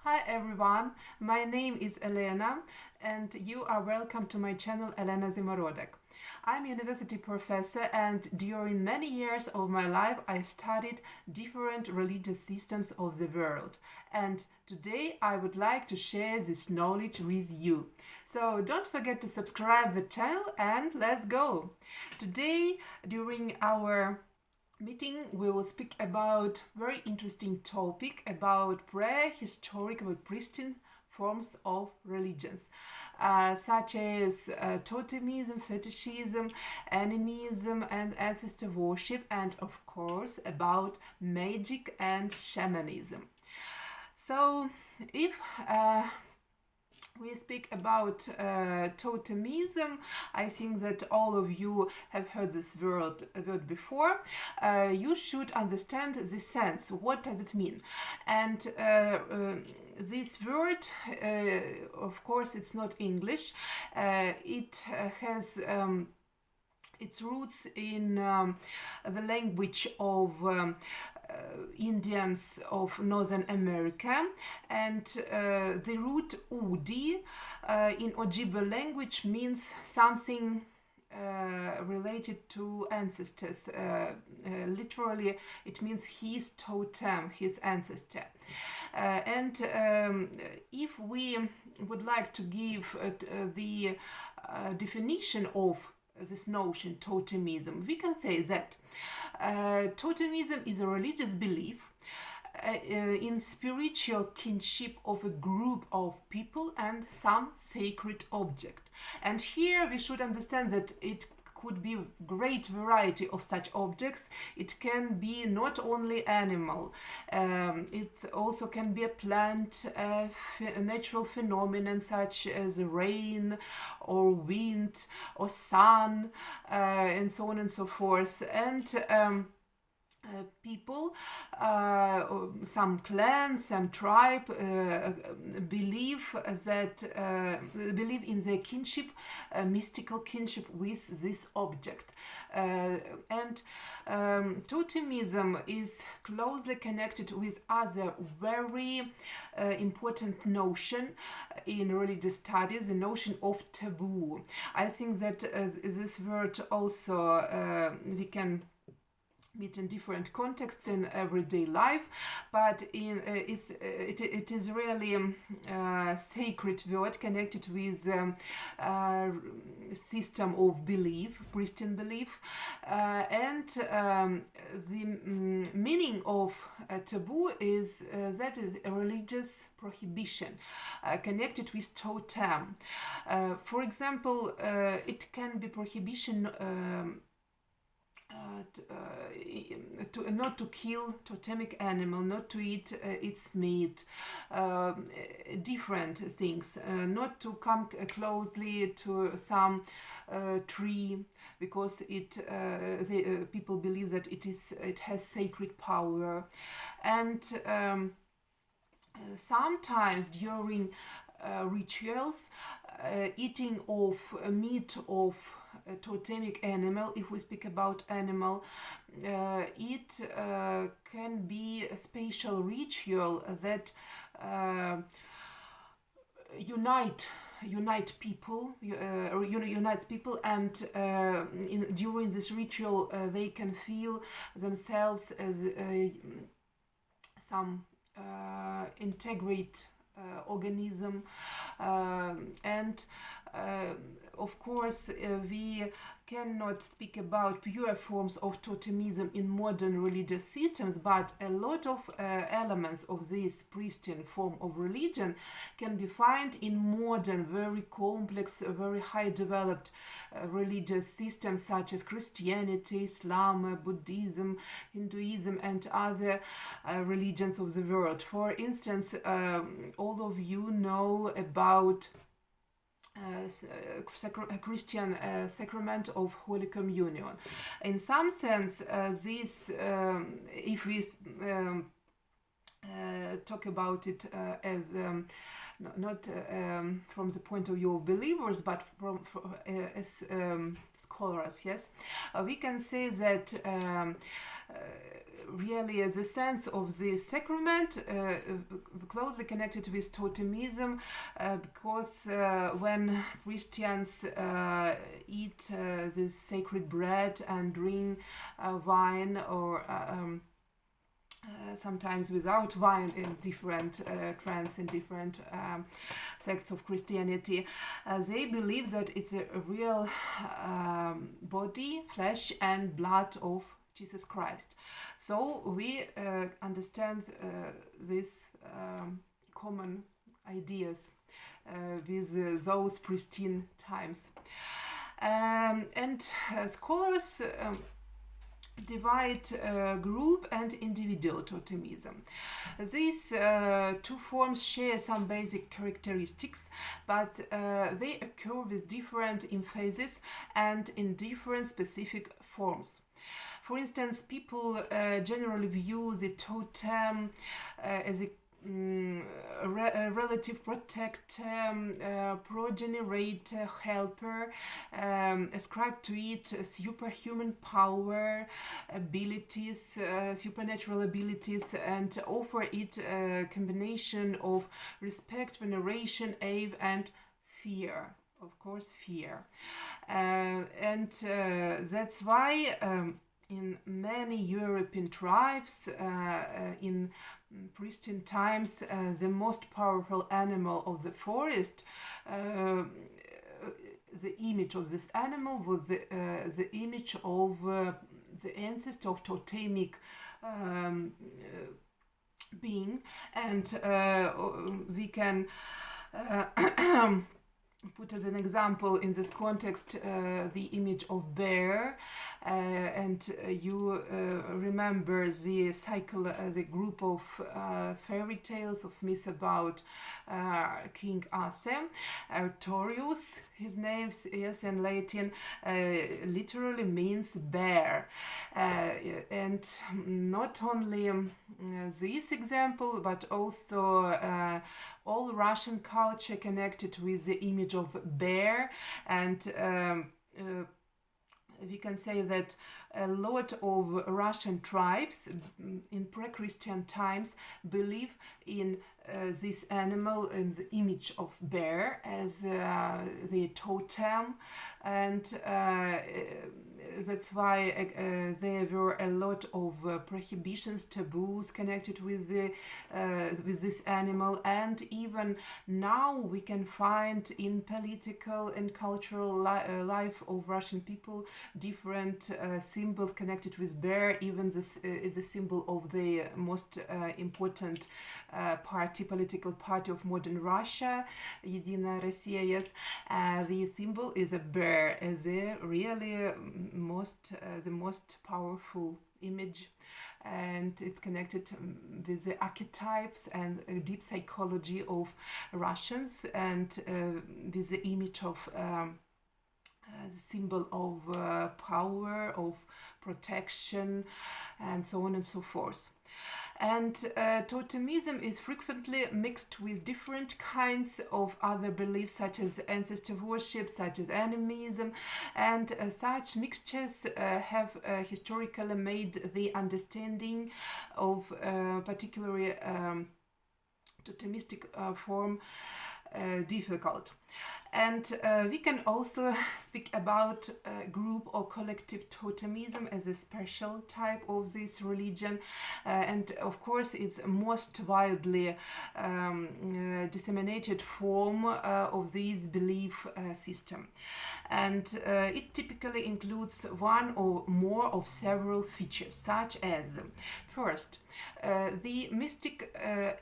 Hi everyone, my name is Elena and you are welcome to my channel elenazimorodok. I'm a university professor and during many years of my life I studied different religious systems of the world, and today I would like to share this knowledge with you. So don't forget to subscribe the channel and let's go! Today during our meeting we will speak about very interesting topic about prehistoric, about pristine forms of religions, such as Totemism, Fetishism, Animism and Ancestor Worship, and of course about magic and Shamanism. So if we speak about Totemism, I think that all of you have heard this word before. You should understand the sense. What does it mean? And this word, of course, it's not English. It has its roots in the language of Indians of Northern America, and the root Udi in Ojibwe language means something related to ancestors. Literally, it means his totem, his ancestor. And if we would like to give the definition of this notion, totemism, we can say that totemism is a religious belief in spiritual kinship of a group of people and some sacred object. And here we should understand that it could be great variety of such objects. It can be not only animal, it also can be a plant, a natural phenomenon such as rain or wind or sun, and so on and so forth. And people, some clans, some tribe believe in their kinship, mystical kinship with this object. And totemism is closely connected with other very important notion in religious studies, the notion of taboo. I think that this word also we can meet in different contexts in everyday life, but it is really sacred word connected with system of belief, pristine belief, and the meaning of taboo is that is a religious prohibition connected with totem. For example, it can be prohibition not to kill totemic animal, not to eat its meat, different things, not to come closely to some tree because people believe that it has sacred power. And sometimes during rituals, eating of meat of a totemic animal, if we speak about animal, it can be a special ritual that unites people, and during this ritual they can feel themselves as some integrate organism, and of course we cannot speak about pure forms of totemism in modern religious systems, but a lot of elements of this pristine form of religion can be found in modern, very complex, very high developed religious systems such as Christianity, Islam, Buddhism, Hinduism and other religions of the world. For instance, all of you know about Christian Sacrament of Holy Communion. In some sense, this, if we talk about it as not from the point of view of believers, but as scholars, yes, we can say that really the sense of the sacrament closely connected with Totemism, because when Christians eat this sacred bread and drink wine, or sometimes without wine in different trends in different sects of Christianity, they believe that it's a real body, flesh and blood of Jesus Christ. So we understand these common ideas with those pristine times. And scholars divide group and individual totemism. These two forms share some basic characteristics, but they occur with different emphasis and in different specific forms. For instance, people generally view the totem as a relative protector, progenerator, helper, ascribe to it superhuman power, abilities, supernatural abilities, and offer it a combination of respect, veneration, awe, and fear. Of course, fear. And that's why in many European tribes in Pristine times, the most powerful animal of the forest, the image of this animal was the image of the ancestor of totemic being, and we can put as an example in this context the image of bear, and you remember the cycle, the group of fairy tales of myths about King Arthur. Artorius, his name, yes, in Latin, literally means bear. And not only this example, but also all Russian culture connected with the image of bear, and we can say that a lot of Russian tribes in pre-Christian times believe in this animal, in the image of bear, as the totem, and that's why there were a lot of prohibitions, taboos connected with this animal, and even now we can find in political and cultural life of Russian people different symbols connected with bear. Even this is a symbol of the most important political party of modern Russia, Единая Россия. Yes, the symbol is a bear as a really the most powerful image, and it's connected with the archetypes and deep psychology of Russians, and with the image of the symbol of power, of protection, and so on and so forth. And Totemism is frequently mixed with different kinds of other beliefs, such as Ancestor Worship, such as Animism, and such mixtures have historically made the understanding of particularly totemistic form difficult. And we can also speak about group or collective totemism as a special type of this religion, and of course it's most widely disseminated form of this belief system, and it typically includes one or more of several features, such as first, the mystic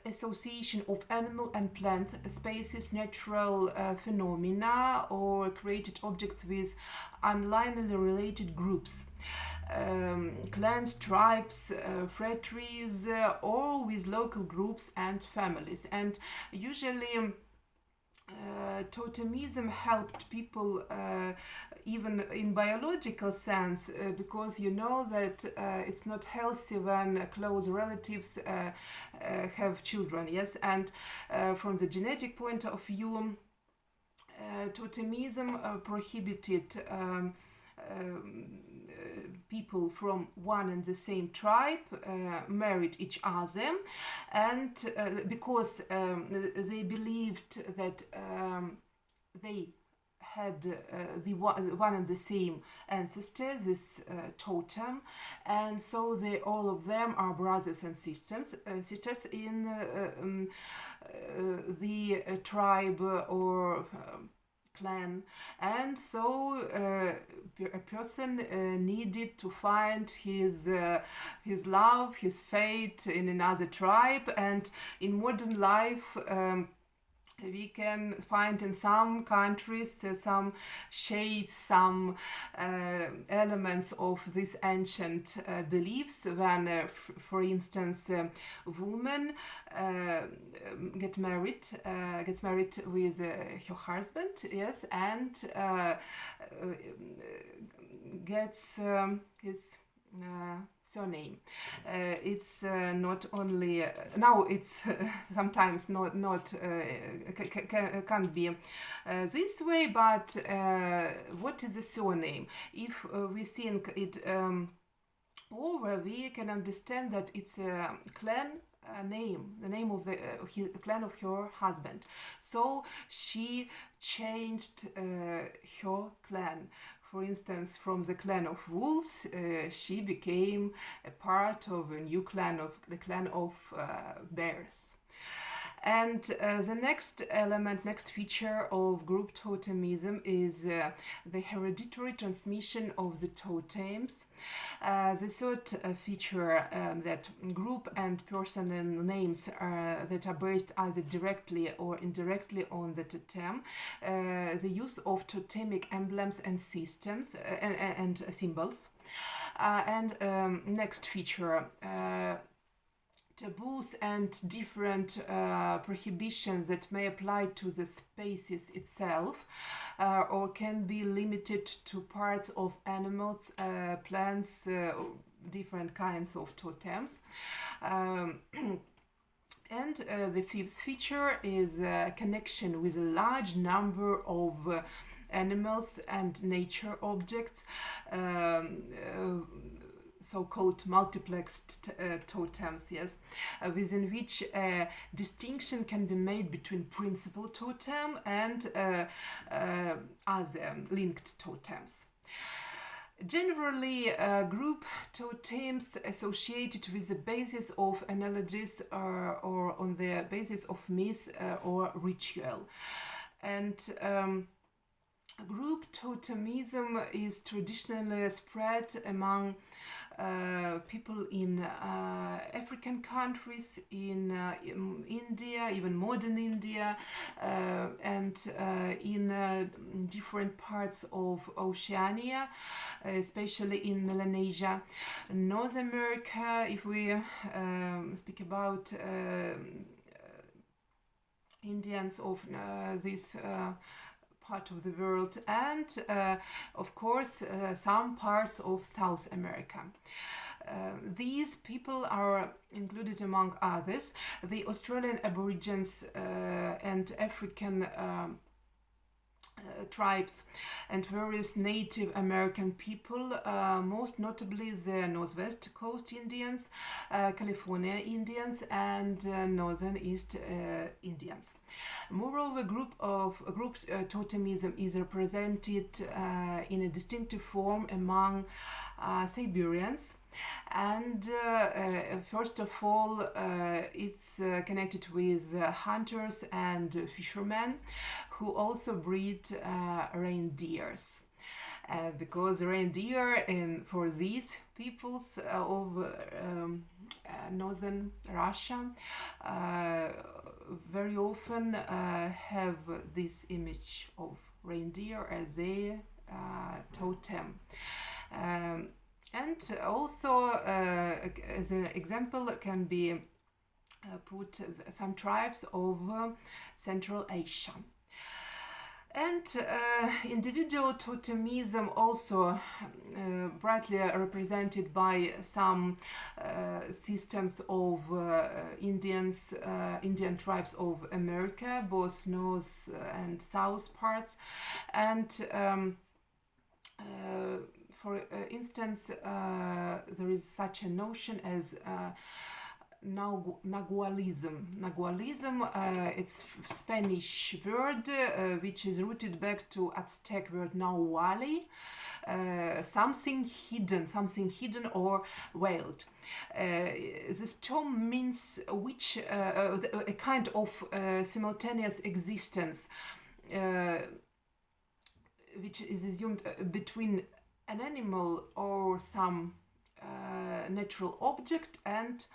association of animal and plant species, natural phenomena, or created objects with unlinearly related groups, clans, tribes, phratries, or with local groups and families. And usually totemism helped people even in biological sense, because you know that it's not healthy when close relatives have children, yes, and from the genetic point of view, totemism prohibited people from one and the same tribe married each other, and because they believed that they had the one and the same ancestor, this totem, and so they all of them are brothers and sisters in the tribe or clan, and so a person needed to find his love, his fate in another tribe. And in modern life, we can find in some countries some shades, some elements of these ancient beliefs. When, for instance, woman gets married with her husband, yes, and gets his surname. It's not only now. It's sometimes not can't be this way. But what is the surname? If we think it over, we can understand that it's a clan name, the name of the clan of her husband. So she changed her clan. For instance, from the clan of wolves, she became a part of a new clan, of the clan of bears. And the next element, next feature of group totemism is the hereditary transmission of the totems. The third feature, that group and personal names that are based either directly or indirectly on the totem, the use of totemic emblems and systems and symbols. And next feature, taboos and different prohibitions that may apply to the species itself, or can be limited to parts of animals, plants, different kinds of totems. And the fifth feature is a connection with a large number of animals and nature objects, so-called multiplexed totems, yes, within which distinction can be made between principal totem and other linked totems. Generally, group totems associated with the basis of analogies or on the basis of myth or ritual. And group totemism is traditionally spread among people in African countries, in India, even modern India, and in different parts of Oceania, especially in Melanesia. North America, if we speak about Indians of this part of the world, and of course some parts of South America. These people are included among others the Australian Aborigines and African tribes and various Native American people, most notably the Northwest Coast Indians, California Indians, and Northern East Indians. Moreover, group totemism is represented in a distinctive form among Siberians. And first of all, it's connected with hunters and fishermen who also breed reindeers. Because reindeer, for these peoples of northern Russia, very often have this image of reindeer as a totem. And also, as an example, can be put some tribes of Central Asia. And individual totemism also brightly represented by some systems of Indian tribes of America, both north and south parts, and For instance, there is such a notion as Nagualism. Nagualism, it's Spanish word which is rooted back to Aztec word Nahuali, something hidden or veiled. This term means which a kind of simultaneous existence which is assumed between an animal or some natural object and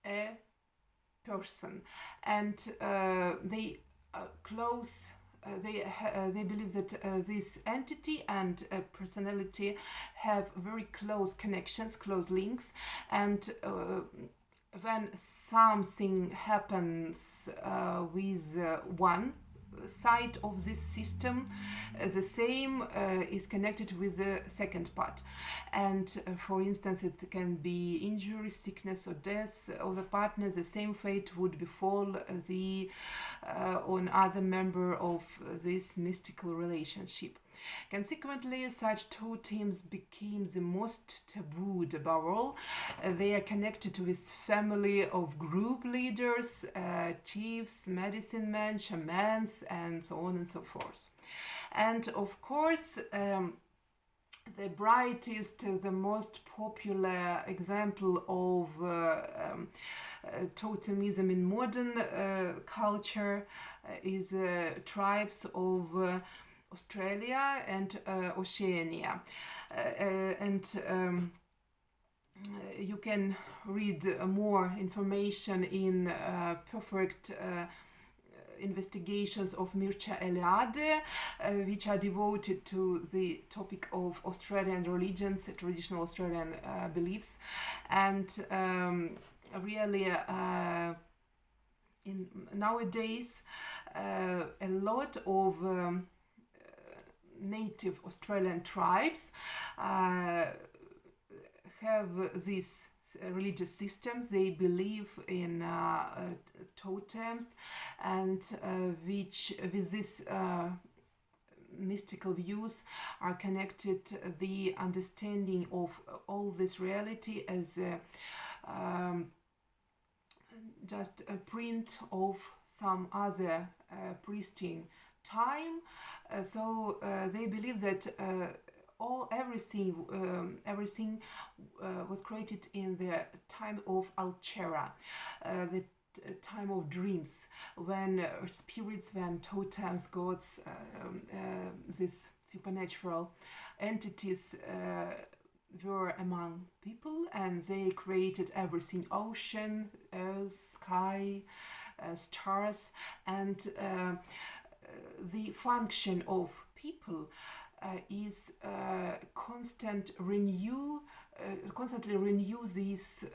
a person, and they they believe that this entity and personality have very close connections, close links, and when something happens with one side of this system, the same is connected with the second part, and for instance it can be injury, sickness or death of the partner. The same fate would befall the on other member of this mystical relationship. Consequently, such totems became the most tabooed. Above all, they are connected with family of group leaders, chiefs, medicine men, shamans, and so on and so forth. And of course, the brightest, the most popular example of totemism in modern culture is tribes of Australia and Oceania, and you can read more information in perfect investigations of Mircea Eliade, which are devoted to the topic of Australian religions, traditional Australian beliefs, and really in nowadays a lot of native Australian tribes have these religious systems. They believe in totems, and which with this mystical views are connected the understanding of all this reality as just a print of some other pristine time. So they believe that everything was created in the time of Alchera, the time of dreams, when spirits, when totems, gods, these supernatural entities were among people, and they created everything: ocean, earth, sky, stars, and the function of people is constantly renew this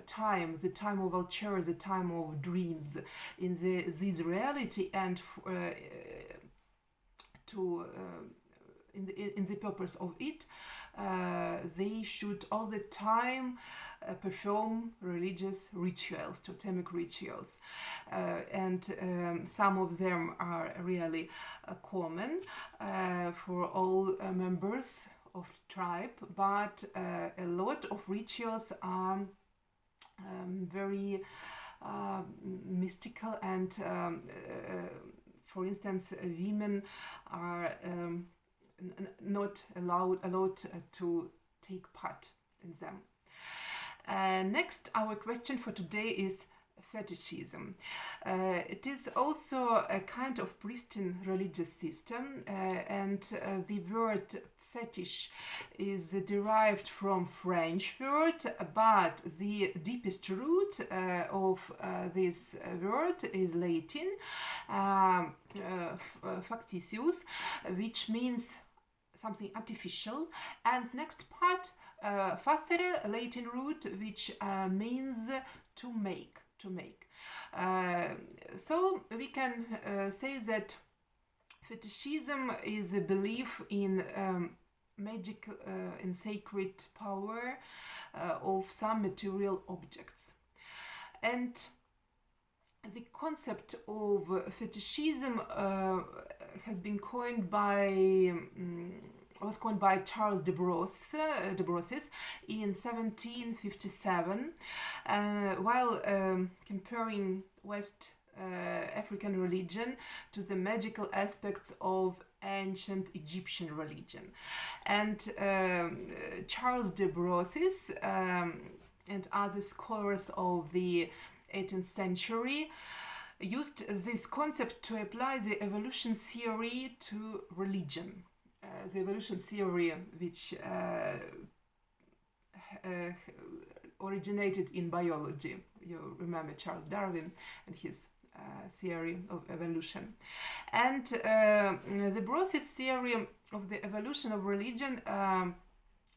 time, the time of Alchera, the time of dreams in this reality, and in the purpose of it, they should all the time perform religious rituals, totemic rituals, and some of them are really common for all members of tribe, but a lot of rituals are very mystical, and for instance, women are not allowed to take part in them. Next, our question for today is Fetishism. It is also a kind of pristine religious system, and the word fetish is derived from French word, but the deepest root of this word is Latin, factitious, which means something artificial, and next part, facere, Latin root, which means to make. So we can say that Fetishism is a belief in magic, in sacred power of some material objects. And the concept of fetishism has been coined by was coined by Charles de Brosses in 1757, while comparing West African religion to the magical aspects of ancient Egyptian religion. And Charles de Brosses and other scholars of the 18th century used this concept to apply the evolution theory to religion. The evolution theory, which originated in biology. You remember Charles Darwin and his theory of evolution. And the Brosses theory of the evolution of religion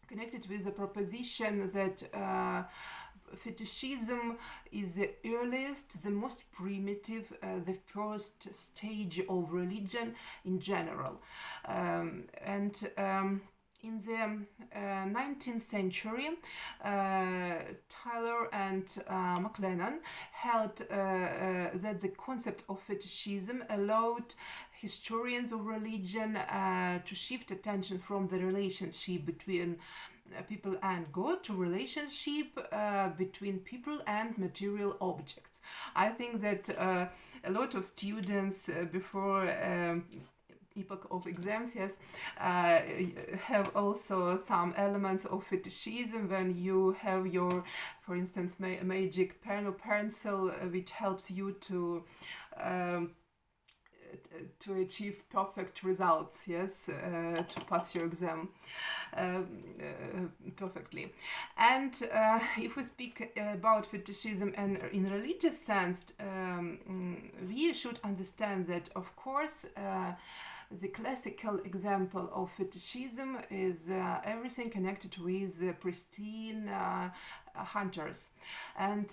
connected with the proposition that Fetishism is the earliest, the most primitive, the first stage of religion in general. In the 19th century, Tyler and McLennan held that the concept of fetishism allowed historians of religion to shift attention from the relationship between people and God to relationship between people and material objects. I think that a lot of students before epoch of exams, yes, have also some elements of fetishism when you have your, for instance, magic pen or pencil, which helps you to achieve perfect results, yes, to pass your exam perfectly. And if we speak about fetishism and in religious sense, we should understand that, of course, the classical example of fetishism is everything connected with Pristine hunters. And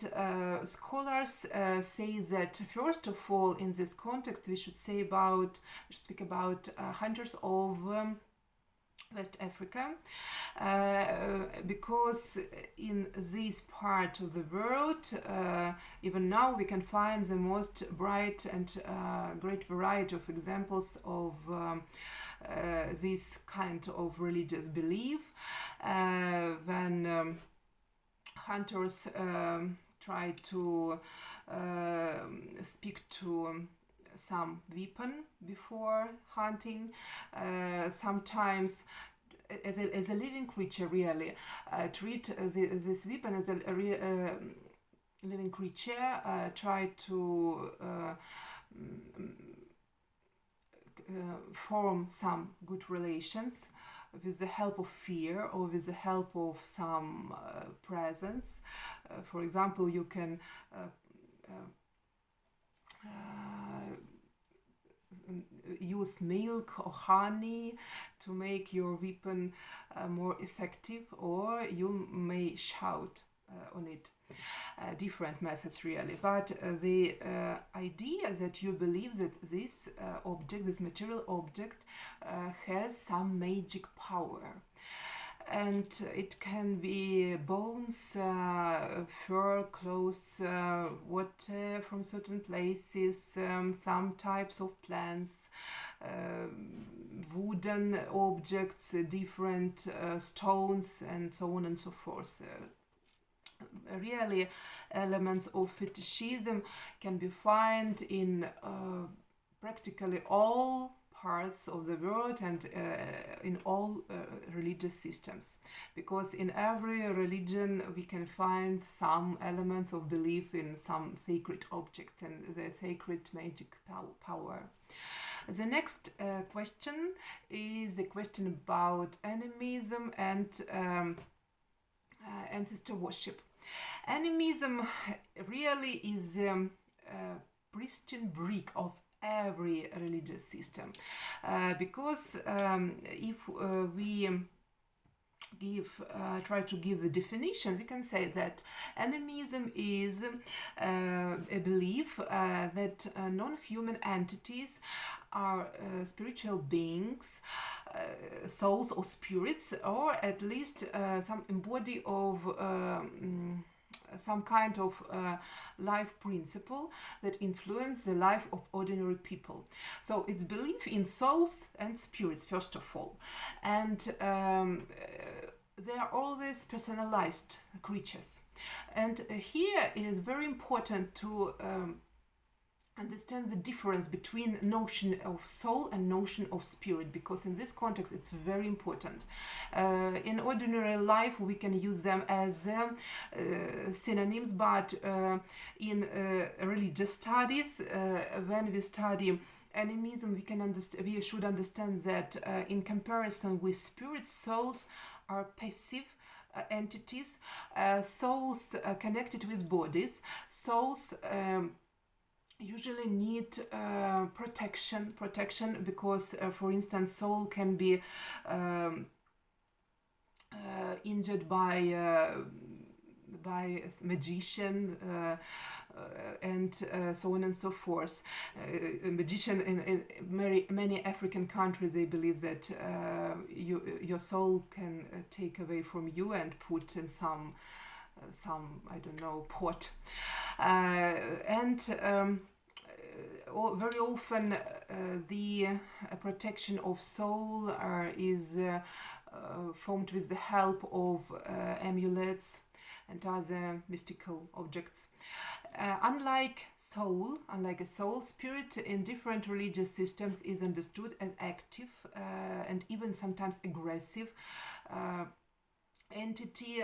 scholars say that first of all, in this context, we should speak about hunters of West Africa, because in this part of the world, even now we can find the most bright and great variety of examples of this kind of religious belief. When hunters try to speak to some weapon before hunting, sometimes as a living creature, really treat this weapon as a living creature, try to form some good relations with the help of fear or with the help of some presence. For example, you can use milk or honey to make your weapon more effective, or you may shout on it. Different methods, really, but the idea that you believe that this object, this material object, has some magic power. And it can be bones, fur, clothes, water from certain places, some types of plants, wooden objects, different stones, and so on and so forth. Really, elements of fetishism can be found in practically all parts of the world and in all religious systems, because in every religion we can find some elements of belief in some sacred objects and the sacred magic power. The next question is a question about animism and ancestor worship. Animism really is a pristine brick of every religious system, because if we try to give the definition, we can say that animism is a belief that non-human entities are spiritual beings, souls or spirits, or at least some embody of some kind of life principle that influence the life of ordinary people. So it's belief in souls and spirits, first of all. And they are always personalized creatures. And here it is very important to understand the difference between notion of soul and notion of spirit, because in this context it's very important. In ordinary life we can use them as synonyms, but in religious studies, when we study animism, we should understand that in comparison with spirits, souls are passive entities, souls connected with bodies. Souls usually need protection because, for instance, soul can be injured by a magician and so on and so forth. A magician in many African countries, they believe that your soul can take away from you and put in some I don't know, pot. Very often the protection of soul is formed with the help of amulets and other mystical objects. Unlike a soul, spirit in different religious systems is understood as active and even sometimes aggressive entity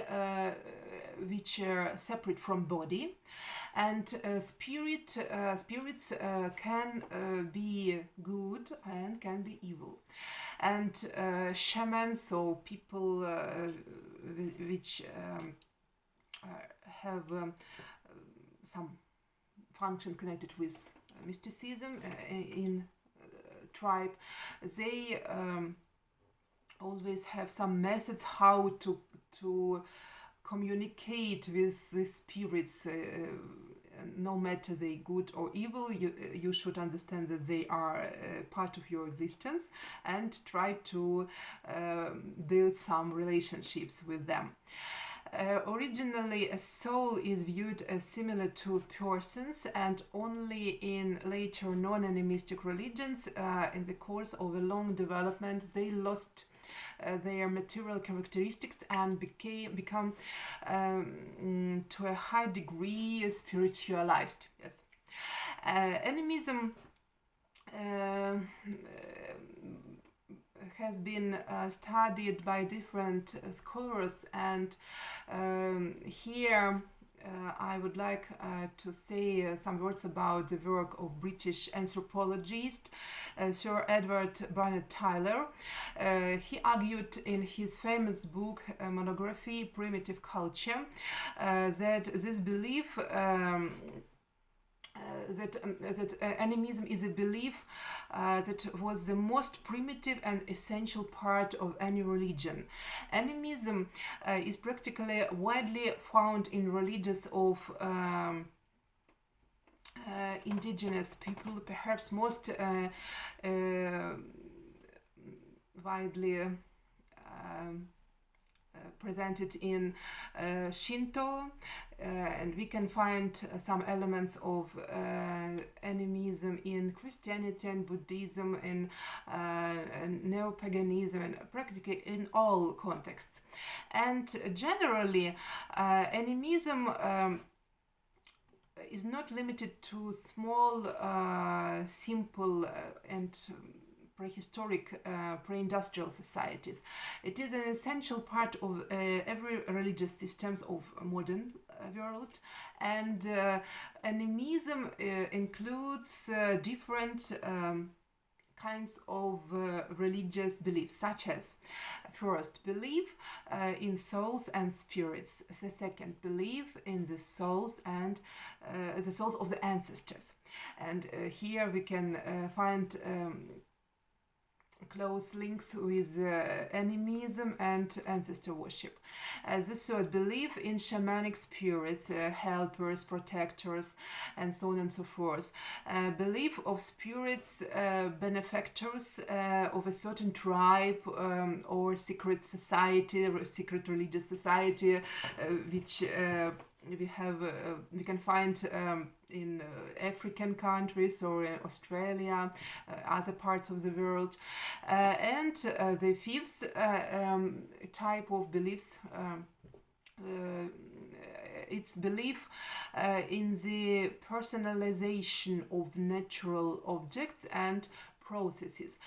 which are separate from body. And spirits can be good and can be evil. And shamans, so people which have some function connected with mysticism in tribe, they always have some methods how to communicate with the spirits. No matter they good or evil, you should understand that they are part of your existence and try to build some relationships with them. Originally, a soul is viewed as similar to persons, and only in later non-animistic religions, in the course of a long development, they lost their material characteristics and become to a high degree spiritualized. Yes, animism has been studied by different scholars, and here I would like to say some words about the work of British anthropologist Sir Edward Barnett Tylor. He argued in his famous book monography Primitive Culture that this belief that animism is a belief that was the most primitive and essential part of any religion. Animism is practically widely found in religions of indigenous people, perhaps most widely presented in Shinto, and we can find some elements of animism in Christianity and Buddhism, in neo-paganism, and practically in all contexts. And generally, animism is not limited to small, simple and prehistoric, pre-industrial societies. It is an essential part of every religious systems of modern world, and animism includes different kinds of religious beliefs, such as first, belief in souls and spirits. The second, belief in the souls and the souls of the ancestors. And here we can find close links with animism and ancestor worship. The third, belief in shamanic spirits, helpers, protectors, and so on and so forth. Belief of spirits, benefactors of a certain tribe or secret society, or secret religious society, which we can find in African countries or in Australia, other parts of the world. And the fifth type of beliefs, it's belief in the personalization of natural objects and processes.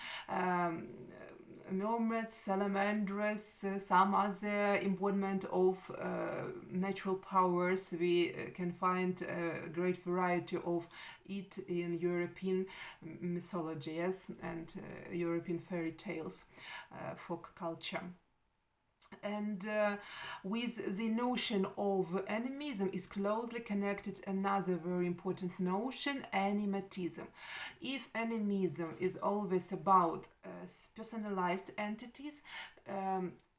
Mermaids, salamanders, some other embodiment of natural powers. We can find a great variety of it in European mythology, yes, and European fairy tales, folk culture. And with the notion of animism is closely connected another very important notion, animatism. If animism is always about personalized entities,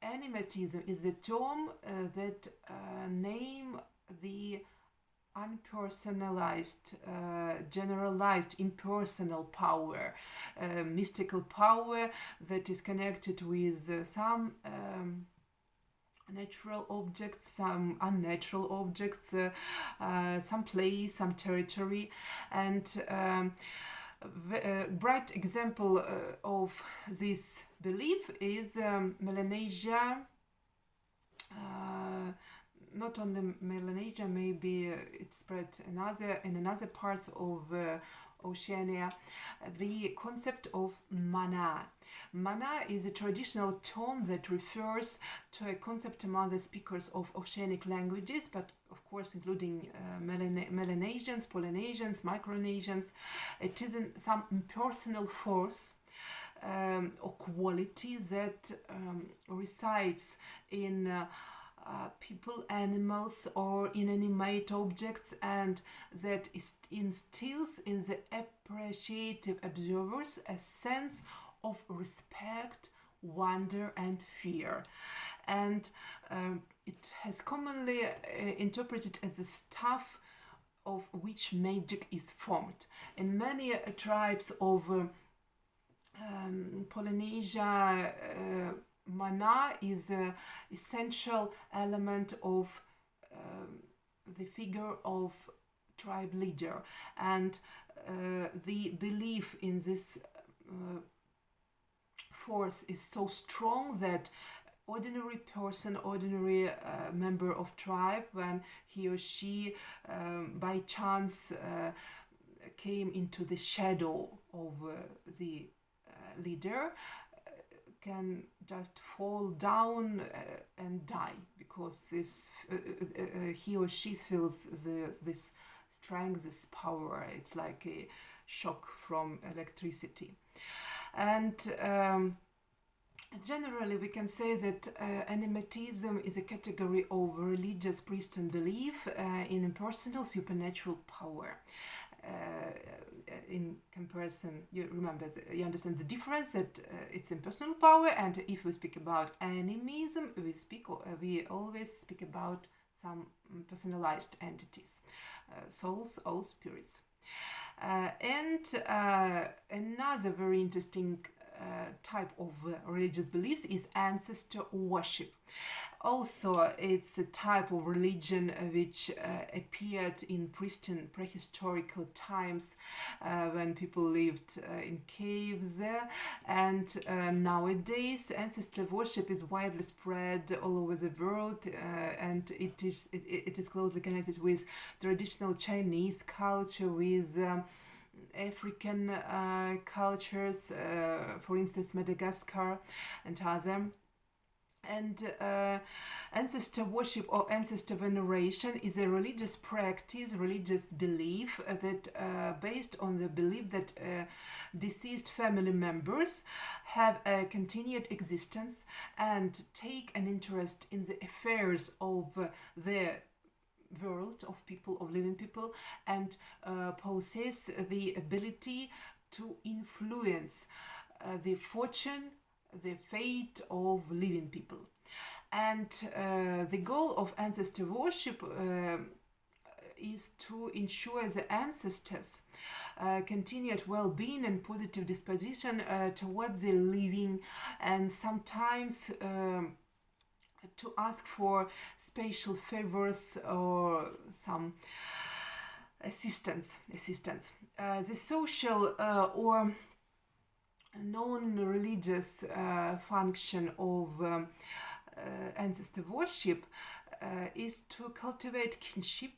animatism is a term that name the unpersonalized, generalized, impersonal power, mystical power that is connected with some natural objects, some unnatural objects, some place, some territory. And a bright example of this belief is Melanesia. Not only Melanesia, maybe it spread in another parts of Oceania, the concept of mana. Mana is a traditional term that refers to a concept among the speakers of oceanic languages, but of course including Melanesians, Polynesians, Micronesians. It is some impersonal force or quality that resides in people, animals, or inanimate objects, and that instills in the appreciative observers a sense of respect, wonder, and fear. And it has commonly interpreted as the stuff of which magic is formed. In many tribes of Polynesia, mana is an essential element of the figure of tribe leader, and the belief in this force is so strong that ordinary person, ordinary member of tribe, when he or she by chance came into the shadow of the leader, can just fall down and die, because he or she feels this strength, this power. It's like a shock from electricity. And generally we can say that animatism is a category of religious Pristine belief in impersonal supernatural power. In comparison, you understand the difference, that it's impersonal power, and if we speak about animism, we always speak about some personalized entities, souls or spirits. And another very interesting type of religious beliefs is ancestor worship. Also, it's a type of religion which appeared in Pristine prehistorical times when people lived in caves. And nowadays, ancestor worship is widely spread all over the world, and it is closely connected with traditional Chinese culture, with African cultures, for instance, Madagascar and other. And ancestor worship or ancestor veneration is a religious practice, religious belief that based on the belief that deceased family members have a continued existence and take an interest in the affairs of the world, of people, of living people, and possess the ability to influence the fortune, the fate of living people. And the goal of ancestor worship is to ensure the ancestors' continued well-being and positive disposition towards the living, and sometimes to ask for special favors or some assistance. The social or non-religious function of ancestor worship is to cultivate kinship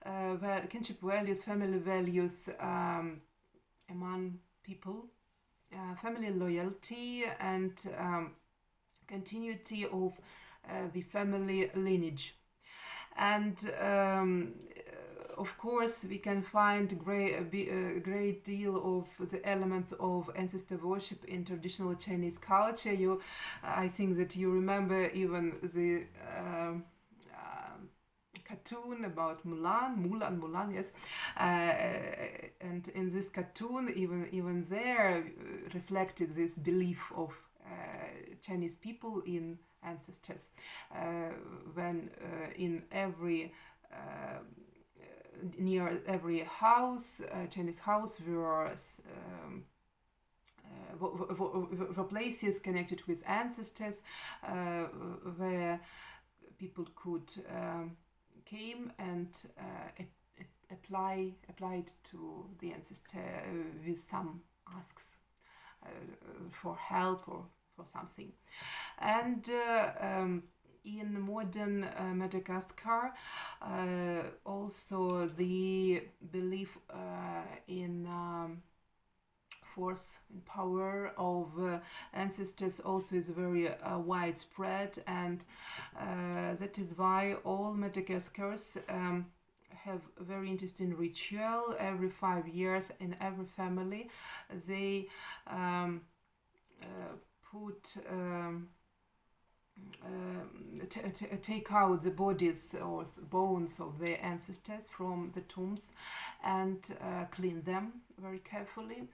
values, family values among people, family loyalty, and continuity of the family lineage. And of course, we can find a great deal of the elements of ancestor worship in traditional Chinese culture. I think that you remember even the cartoon about Mulan, yes, and in this cartoon, even there reflected this belief of Chinese people in ancestors, when in every near every house, Chinese house, were places connected with ancestors, where people could came and applied to the ancestor with some asks for help or for something. And in modern Madagascar, also the belief in force and power of ancestors also is very widespread, and that is why all Madagascars have a very interesting ritual. Every 5 years in every family they take out the bodies or bones of their ancestors from the tombs and clean them very carefully,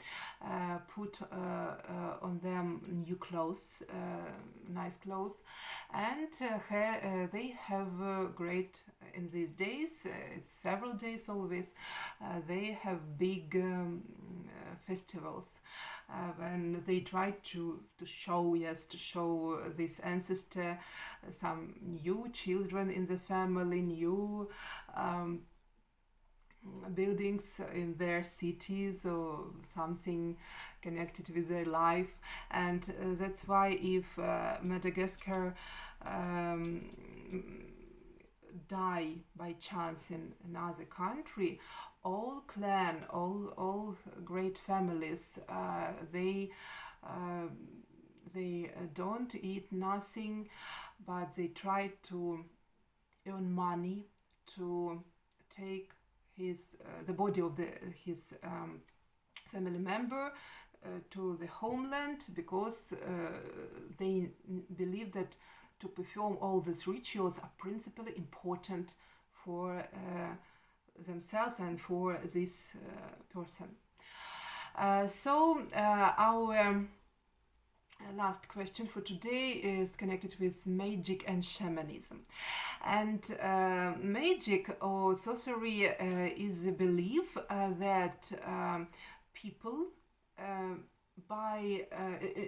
put on them new clothes, nice clothes, and they have great, in these days, it's several days always, they have big festivals when they try to show this ancestor some new children in the family, new buildings in their cities or something connected with their life. And that's why if Madagascar die by chance in another country, all clan, all great families, they don't eat nothing, but they try to earn money to take the body of his family member to the homeland, because they believe that to perform all these rituals are principally important for themselves and for this person. So our last question for today is connected with magic and shamanism. And magic or sorcery is the belief that people by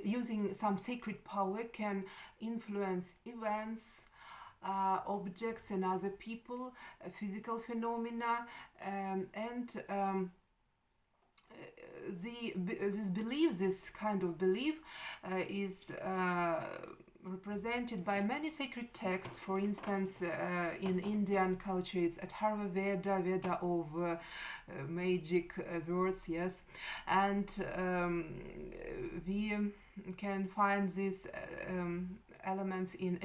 using some sacred power can influence events, objects and other people, physical phenomena, and this kind of belief is represented by many sacred texts. For instance, in Indian culture it's Atharva Veda of magic words, yes, and we can find these elements in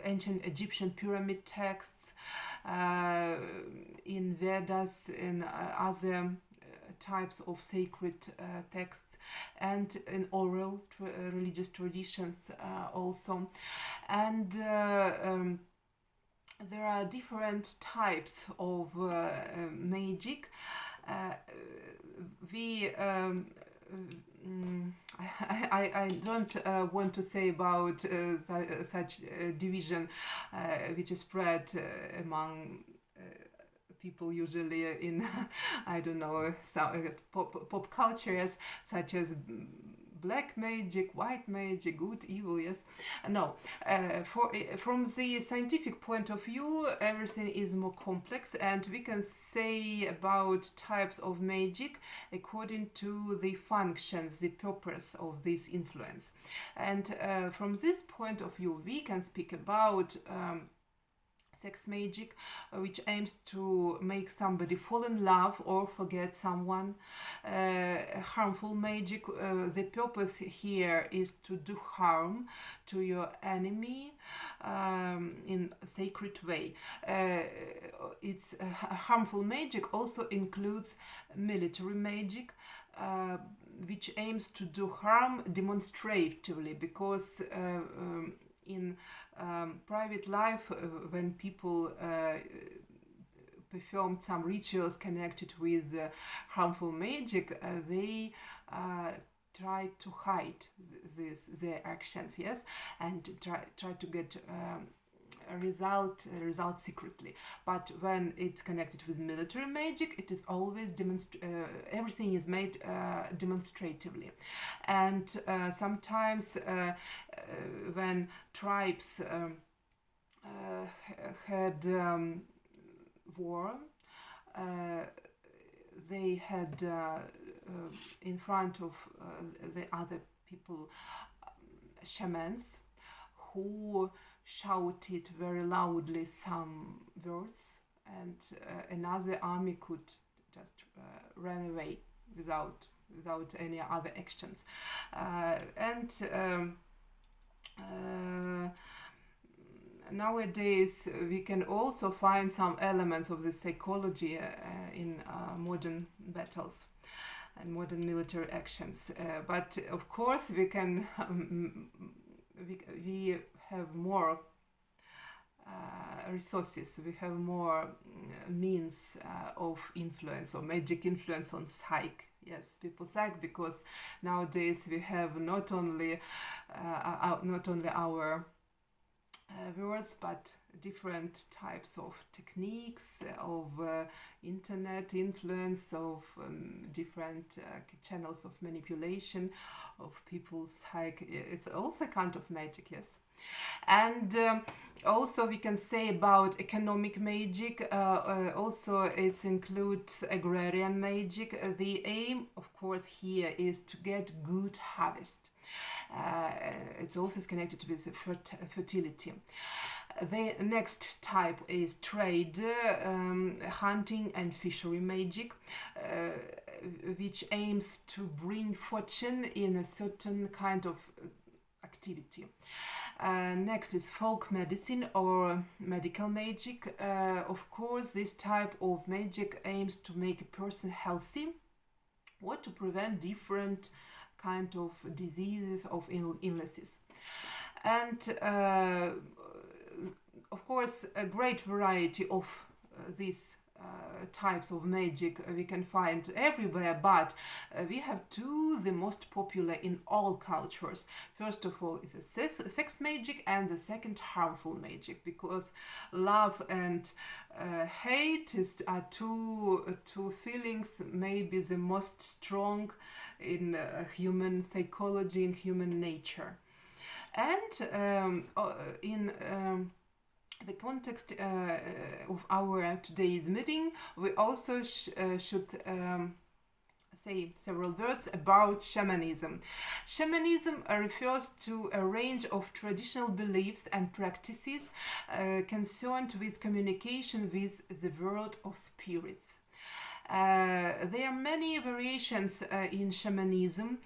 ancient Egyptian pyramid texts, in Vedas, in other types of sacred texts, and in oral religious traditions also. And there are different types of magic. I don't want to say about such division which is spread among people usually in I don't know, some pop cultures, such as black magic, white magic, good, evil, yes. No, from the scientific point of view, everything is more complex, and we can say about types of magic according to the functions, the purpose of this influence. And from this point of view, we can speak about sex magic, which aims to make somebody fall in love or forget someone. Harmful magic, the purpose here is to do harm to your enemy in a sacred way. It's harmful magic also includes military magic, which aims to do harm demonstratively, because in private life, when people performed some rituals connected with harmful magic, they try to hide their actions, yes, and try to get a result secretly. But when it's connected with military magic, it is always everything is made demonstratively. And sometimes when tribes had war, they had in front of the other people shamans who shouted very loudly some words, and another army could just run away without any other actions. Nowadays we can also find some elements of this psychology in modern battles and modern military actions, but of course we can we have more resources, we have more means of influence or magic influence on psyche. Yes, people's psyche, because nowadays we have not only our words, but different types of techniques, of internet influence, of different channels of manipulation of people's psyche. It's also a kind of magic, yes. And also we can say about economic magic, also it includes agrarian magic. The aim, of course, here is to get good harvest. It's always connected with fertility. The next type is trade, hunting and fishery magic, which aims to bring fortune in a certain kind of activity. Next is folk medicine or medical magic. Of course, this type of magic aims to make a person healthy or to prevent different kind of diseases, of illnesses. And of course, a great variety of these types of magic we can find everywhere, but we have two the most popular in all cultures. First of all is a sex magic, and the second harmful magic, because love and hate are two feelings maybe the most strong in human psychology, in human nature. And in the context of our today's meeting, we also should say several words about shamanism. Shamanism refers to a range of traditional beliefs and practices concerned with communication with the world of spirits. There are many variations in shamanism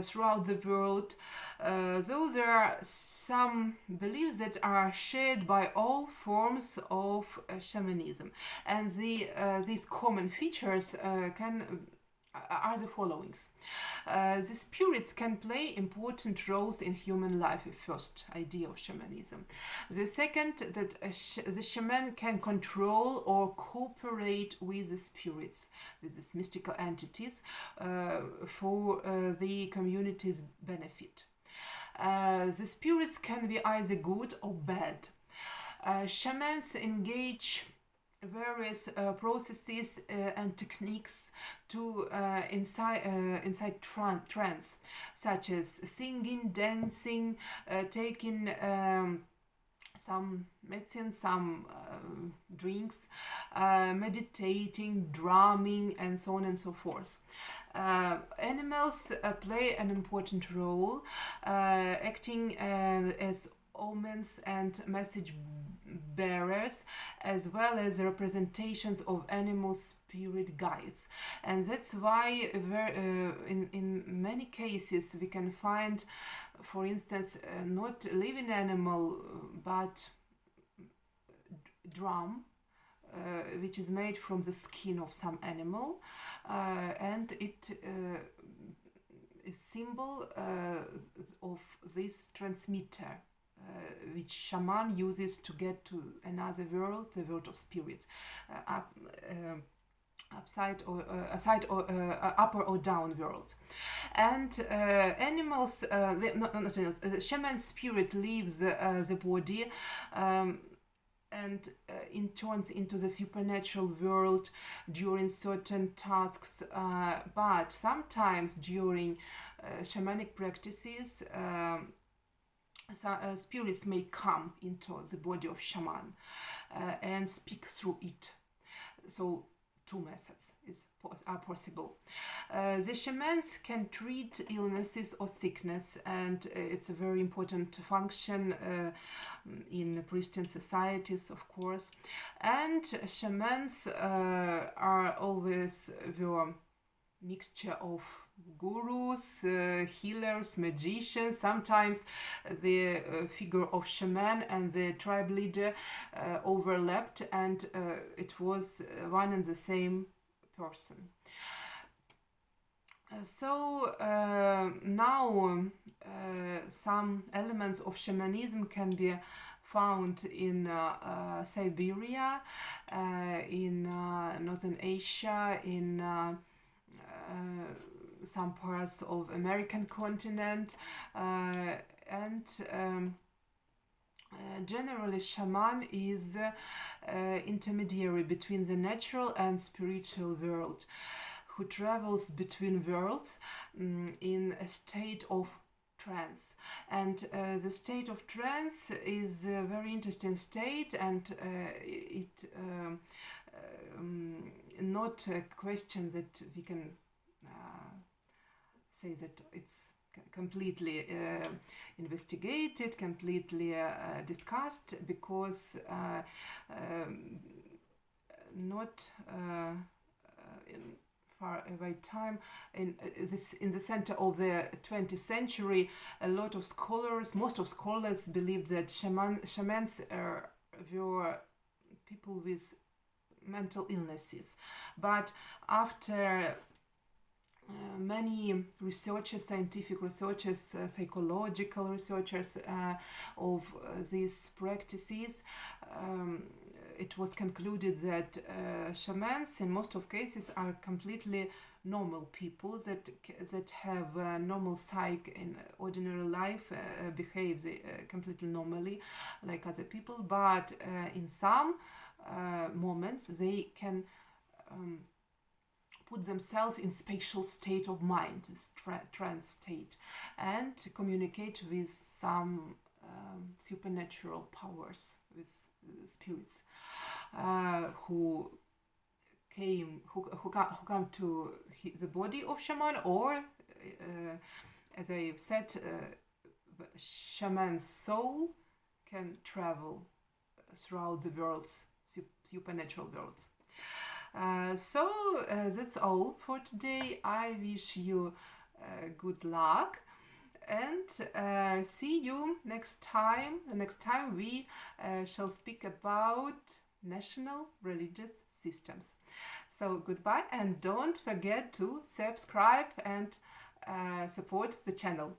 throughout the world, though there are some beliefs that are shared by all forms of shamanism. And these common features are the followings. The spirits can play important roles in human life, a first idea of shamanism. The second, that the shaman can control or cooperate with the spirits, with these mystical entities, for the community's benefit. The spirits can be either good or bad. Shamans engage various processes and techniques to incite trance, such as singing, dancing, taking some medicine, some drinks, meditating, drumming, and so on and so forth. Animals play an important role, acting as omens and message bearers, as well as representations of animal spirit guides. And that's why in many cases we can find, for instance, not living animal but drum, which is made from the skin of some animal, and it is symbol of this transmitter, which shaman uses to get to another world, the world of spirits, upside or aside or upper or down world. And animals, not animals, the shaman spirit leaves the body and turns into the supernatural world during certain tasks, but sometimes during shamanic practices spirits may come into the body of shaman and speak through it. So two methods are possible. The shamans can treat illnesses or sickness, and it's a very important function in Pristine societies, of course. And shamans are always the mixture of gurus, healers, magicians. Sometimes the figure of shaman and the tribe leader overlapped, and it was one and the same person. So now some elements of shamanism can be found in Siberia, in Northern Asia, in some parts of American continent, and generally shaman is intermediary between the natural and spiritual world, who travels between worlds in a state of trance. And the state of trance is a very interesting state, and it not a question that we can say that it's completely investigated, completely discussed, because not in far away time, in the center of the 20th century, a lot of scholars, most of scholars believed that shamans were people with mental illnesses. But after many researchers, scientific researchers, psychological researchers of these practices, it was concluded that shamans in most of cases are completely normal people that have normal psyche in ordinary life, behave completely normally like other people, but in some moments they can put themselves in spatial state of mind, this trance state, and communicate with some supernatural powers, with spirits who come to the body of shaman, or as I said, shaman's soul can travel throughout the worlds, supernatural worlds. So that's all for today. I wish you good luck, and see you next time. The next time we shall speak about national religious systems. So goodbye, and don't forget to subscribe and support the channel.